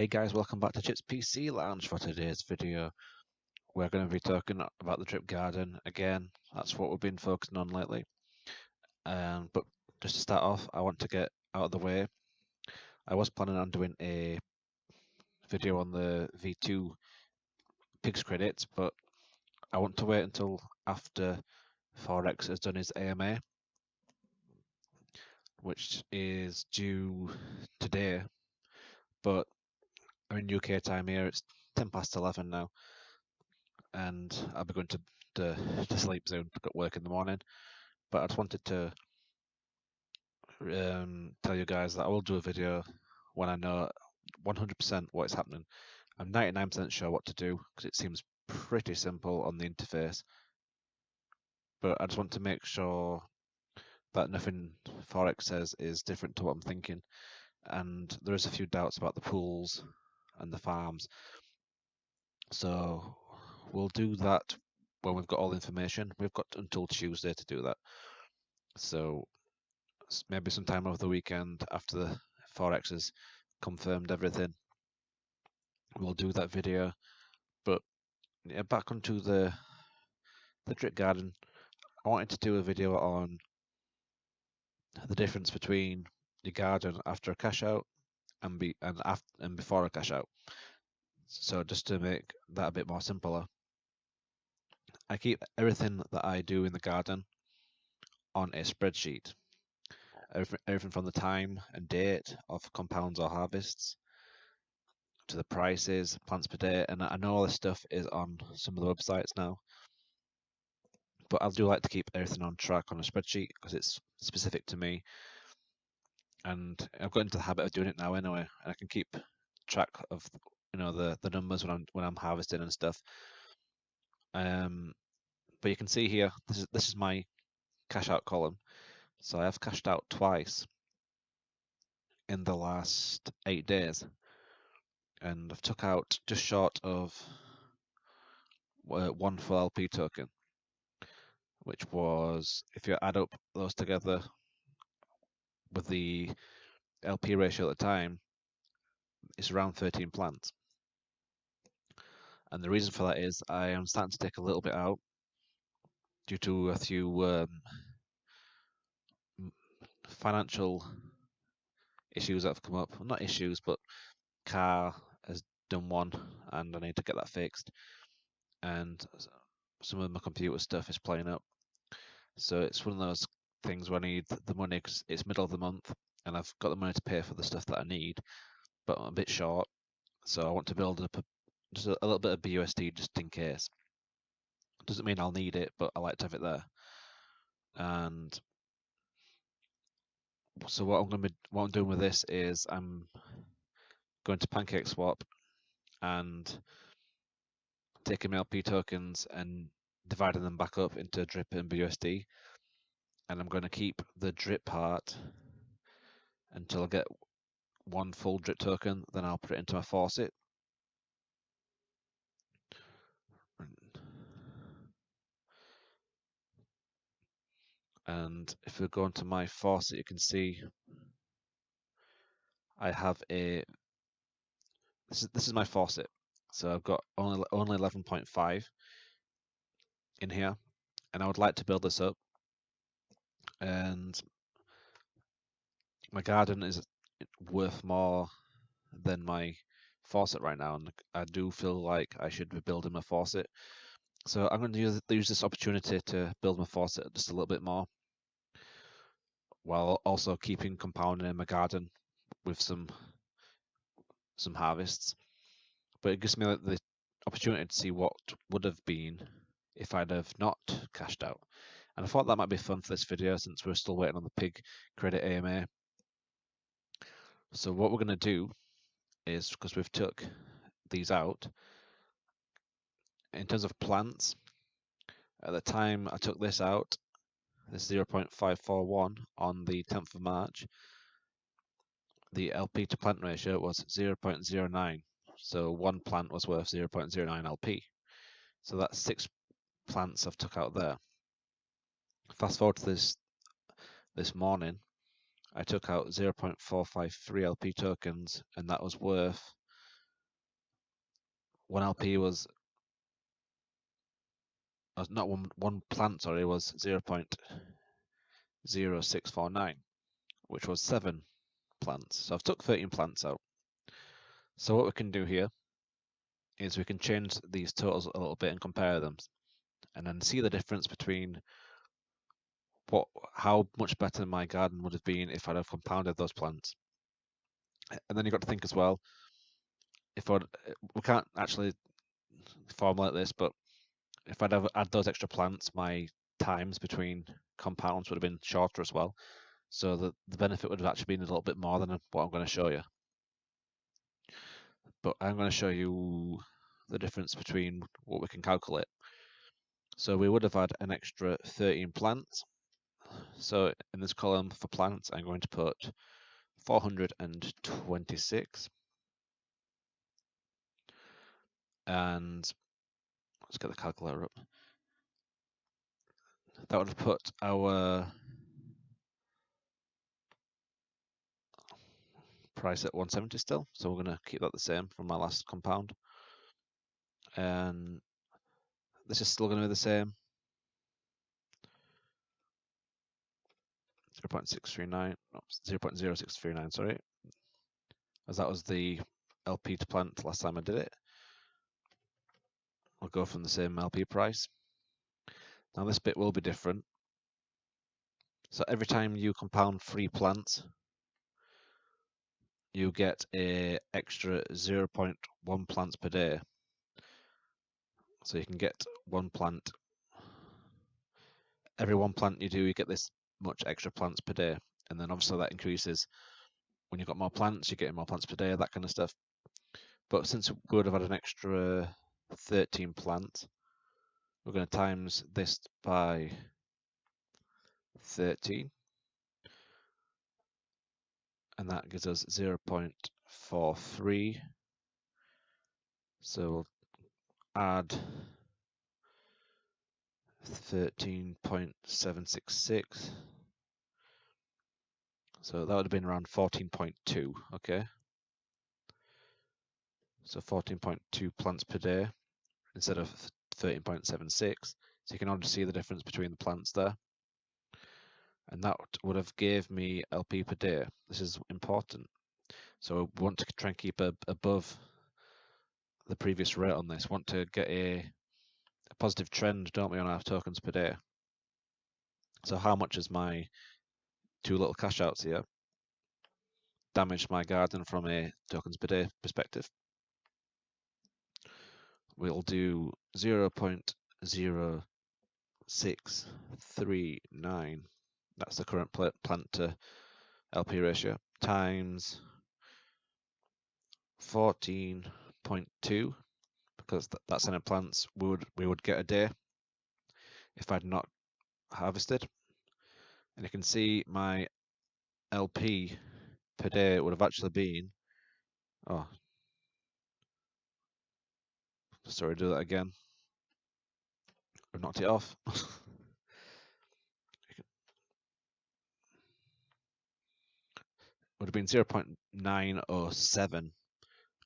Hey guys, welcome back to Chips PC Lounge. For today's video, we're going to be talking about the drip garden again. That's what we've been focusing on lately. But just to start off, I want to get out of the way. I was planning on doing a video on the V2 pigs credits, but I want to wait until after Forex has done his AMA, which is due today. But I'm in UK time here, it's 10 past 11 now, and I'll be going to sleep soon. I've got work in the morning. But I just wanted to tell you guys that I will do a video when I know 100% what is happening. I'm 99% sure what to do because it seems pretty simple on the interface, but I just want to make sure that nothing Forex says is different to what I'm thinking. And there is a few doubts about the pools and the farms, so we'll do that when we've got all the information. We've got until Tuesday to do that, so maybe sometime over the weekend after the Forex has confirmed everything, we'll do that video. But yeah, back onto the drip garden. I wanted to do a video on the difference between your garden after a cash out and before a cash out. So just to make that a bit more simpler, I keep everything that I do in the garden on a spreadsheet. Everything from the time and date of compounds or harvests to the prices, plants per day, and I know all this stuff is on some of the websites now. But I do like to keep everything on track on a spreadsheet because it's specific to me, and I've got into the habit of doing it now anyway, and I can keep track of the numbers when I'm harvesting and stuff. But you can see here, this is my cash out column. So I have cashed out twice in the last 8 days, and I've took out just short of one full LP token, which was, if you add up those together with the LP ratio at the time, it's around 13 plants. And the reason for that is I am starting to take a little bit out due to a few financial issues that have come up. Well, not issues, but car has done one and I need to get that fixed. And some of my computer stuff is playing up. So it's one of those things where I need the money because it's middle of the month and I've got the money to pay for the stuff that I need, but I'm a bit short. So I want to build up just a little bit of BUSD just in case. Doesn't mean I'll need it, but I like to have it there. And so what I'm doing with this is I'm going to PancakeSwap and taking my LP tokens and dividing them back up into drip and BUSD. And I'm going to keep the drip part until I get one full drip token, then I'll put it into my faucet. And if we go into my faucet, you can see I have this is my faucet. So I've got only 11.5 in here, and I would like to build this up. And my garden is worth more than my faucet right now, and I do feel like I should be building my faucet. So I'm going to use this opportunity to build my faucet just a little bit more, while also keeping compounding in my garden with some harvests. But it gives me the opportunity to see what would have been if I'd have not cashed out. And I thought that might be fun for this video since we're still waiting on the pig credit AMA. So what we're going to do is, because we've took these out, in terms of plants, at the time I took this out, this 0.541 on the 10th of March, the LP to plant ratio was 0.09. So one plant was worth 0.09 LP. So that's 6 plants I've took out there. Fast forward to this morning, I took out 0.453 LP tokens, and that was worth one LP was not one plant, sorry, was 0.0649, which was 7 plants. So I've took 13 plants out. So what we can do here is we can change these totals a little bit and compare them, and then see the difference between how much better my garden would have been if I'd have compounded those plants. And then you've got to think as well, we can't actually formulate this, but if I'd have add those extra plants, my times between compounds would have been shorter as well. So the benefit would have actually been a little bit more than what I'm going to show you. But I'm going to show you the difference between what we can calculate. So we would have had an extra 13 plants. So in this column for plants, I'm going to put 426. And let's get the calculator up. That would have put our price at 170 still. So we're going to keep that the same from my last compound. And this is still going to be the same. 0.0639, sorry, as that was the LP to plant last time I did it. I'll go from the same LP price. Now this bit will be different. So every time you compound 3 plants, you get a extra 0.1 plants per day. So you can get 1 plant. Every 1 plant you do, you get this much extra plants per day. And then obviously that increases when you've got more plants, you're getting more plants per day, that kind of stuff. But since we would have had an extra 13 plants, we're going to times this by 13. And that gives us 0.43. So we'll add 13.766. So that would have been around 14.2, okay? So 14.2 plants per day instead of 13.76. So you can already see the difference between the plants there. And that would have gave me LP per day. This is important. So we want to try and keep above the previous rate on this. Want to get a positive trend, don't we, on our tokens per day? So how much is my 2 little cash outs here damaged my garden from a tokens per day perspective? We'll do 0.0639. That's the current plant to LP ratio times 14.2, because that's how many plants we would get a day if I'd not harvested. And you can see my LP per day would have actually been, oh, sorry, do that again. I've knocked it off. Would have been 0.907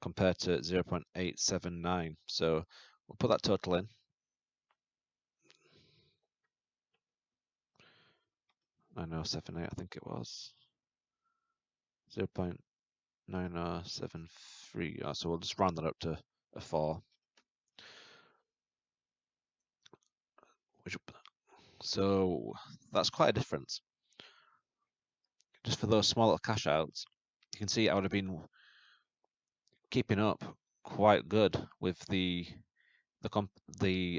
compared to 0.879. So we'll put that total in. 9078, I think it was. 0.9073. So we'll just round that up to a 4. So that's quite a difference. Just for those small little cash outs, you can see I would have been keeping up quite good with the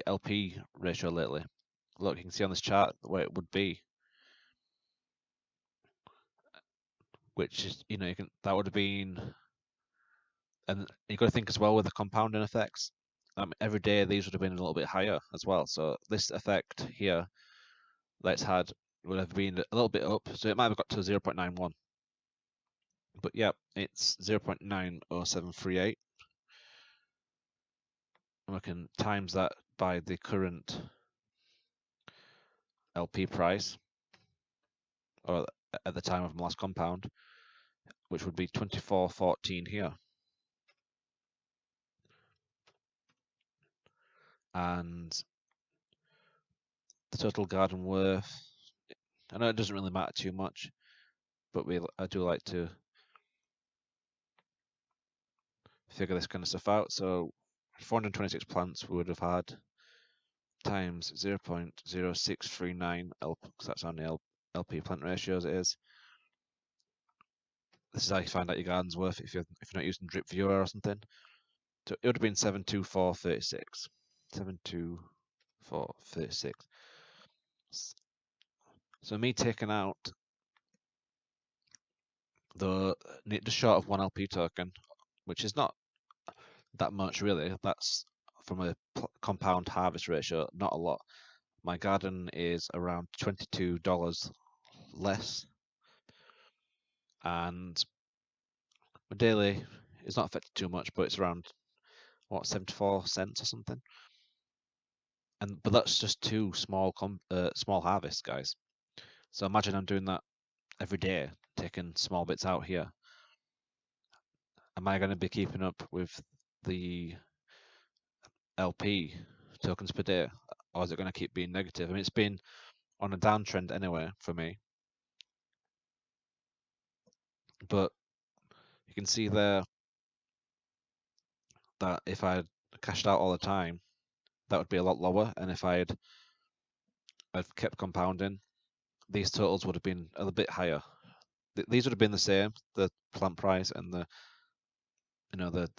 LP ratio lately. Look, you can see on this chart where it would be, which is, that would have been, and you've got to think as well with the compounding effects. Every day these would have been a little bit higher as well. So this effect here, let's had would have been a little bit up, so it might have got to 0.91. But yeah, it's 0.90738. And we can times that by the current LP price, or at the time of my last compound, which would be 24.14 here. and the total garden worth. I know it doesn't really matter too much, but I do like to figure this kind of stuff out. So 426 plants we would have had times 0.0639 because that's on the LP plant ratio as it is. This is how you find out your garden's worth if you're not using Drip Viewer or something. So it would have been 72436. 72436. So me taking out just short of one LP token, which is not that much really. That's from a compound harvest ratio, not a lot. My garden is around $22 less, and my daily is not affected too much, but it's around 74 cents or something. But that's just two small harvests, guys. So imagine I'm doing that every day, taking small bits out here. Am I going to be keeping up with the LP tokens per day, or is it going to keep being negative? I mean, it's been on a downtrend anyway for me, but you can see there that if I had cashed out all the time, that would be a lot lower, and if I'd kept compounding, these totals would have been a little bit higher. These would have been the same, the plant price and the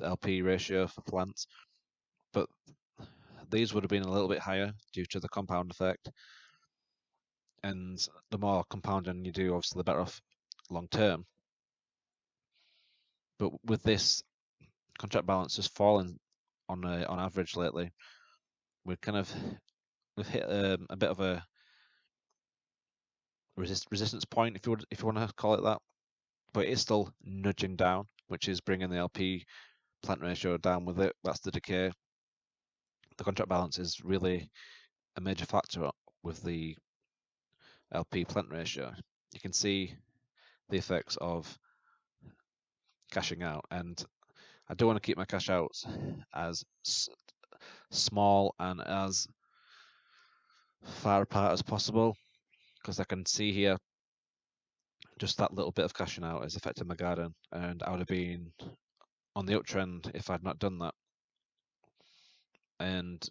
LP ratio for plants, but these would have been a little bit higher due to the compound effect. And the more compounding you do, obviously, the better off long term. But with this contract balance just falling on average lately, we've hit a bit of a resistance point, if you want to call it that. But it is still nudging down, which is bringing the LP plant ratio down with it. That's the decay. The contract balance is really a major factor with the LP plant ratio. You can see the effects of cashing out, and I do want to keep my cash outs as small and as far apart as possible, because I can see here just that little bit of cashing out is affecting my garden, and I would have been on the uptrend if I'd not done that. And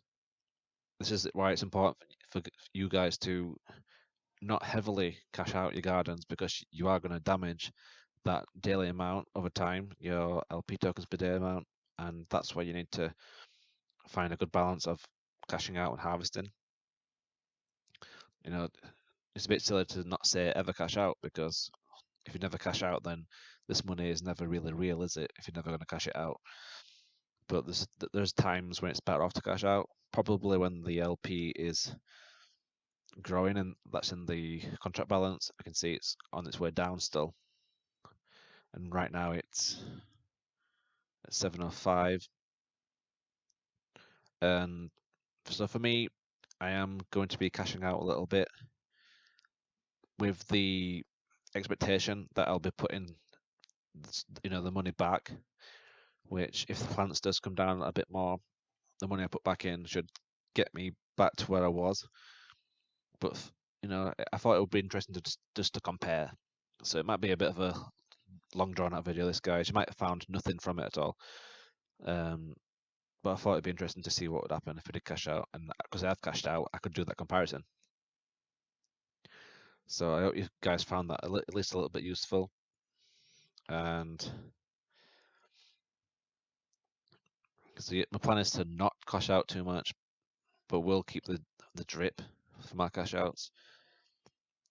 this is why it's important for you guys to not heavily cash out your gardens, because you are going to damage that daily amount over time, your LP tokens per day amount, and that's why you need to find a good balance of cashing out and harvesting. It's a bit silly to not say ever cash out, because if you never cash out, then this money is never really real, is it? If you're never going to cash it out. But there's times when it's better off to cash out, probably when the LP is growing, and that's in the contract balance. I can see it's on its way down still, and right now it's at 705. And so for me, I am going to be cashing out a little bit with the expectation that I'll be putting the money back, which if the plants does come down a bit more, the money I put back in should get me back to where I was. But I thought it would be interesting to just to compare. So it might be a bit of a long drawn out video, this, guys. You might have found nothing from it at all. But I thought it'd be interesting to see what would happen if I did cash out, and because I have cashed out, I could do that comparison. So I hope you guys found that at least a little bit useful. And so my plan is to not cash out too much, but we'll keep the drip for my cash outs,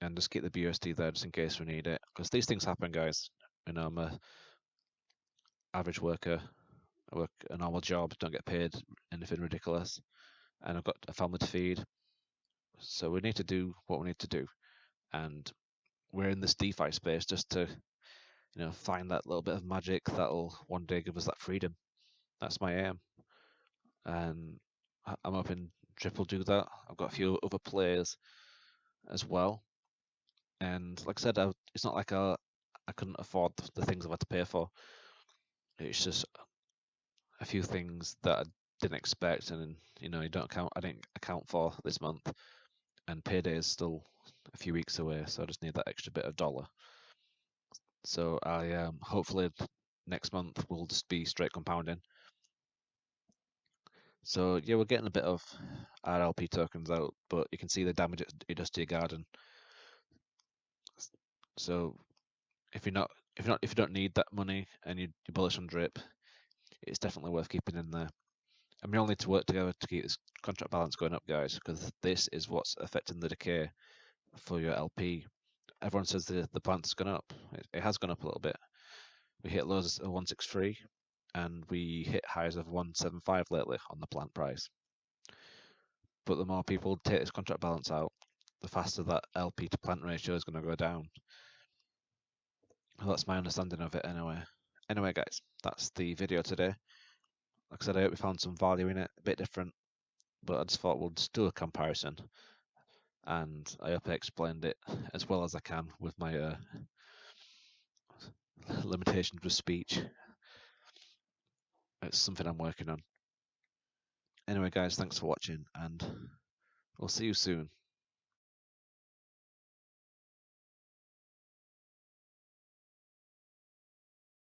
and just keep the BUSD there just in case we need it. Because these things happen, guys. I'm a average worker. I work a normal job, don't get paid anything ridiculous, and I've got a family to feed. So we need to do what we need to do, and we're in this DeFi space just to find that little bit of magic that'll one day give us that freedom. That's my aim, and I'm hoping Drip will do that. I've got a few other players as well, and like I said, it's not like I couldn't afford the things I've had to pay for. It's just a few things that didn't expect, and you don't account. I didn't account for this month, and payday is still a few weeks away, so I just need that extra bit of dollar. So I hopefully next month will just be straight compounding. So yeah, we're getting a bit of RLP tokens out, but you can see the damage it does to your garden. So if you don't need that money and you're bullish on drip, it's definitely worth keeping in there. And we all need to work together to keep this contract balance going up, guys, because this is what's affecting the decay for your LP. Everyone says the plant has gone up. It has gone up a little bit. We hit lows of 163, and we hit highs of 175 lately on the plant price. But the more people take this contract balance out, the faster that LP to plant ratio is going to go down. Well, that's my understanding of it anyway. Anyway, guys, that's the video today. Like I said, I hope we found some value in it, a bit different, but I just thought we'll just do a comparison. And I hope I explained it as well as I can with my limitations with speech. It's something I'm working on. Anyway, guys, thanks for watching, and we'll see you soon.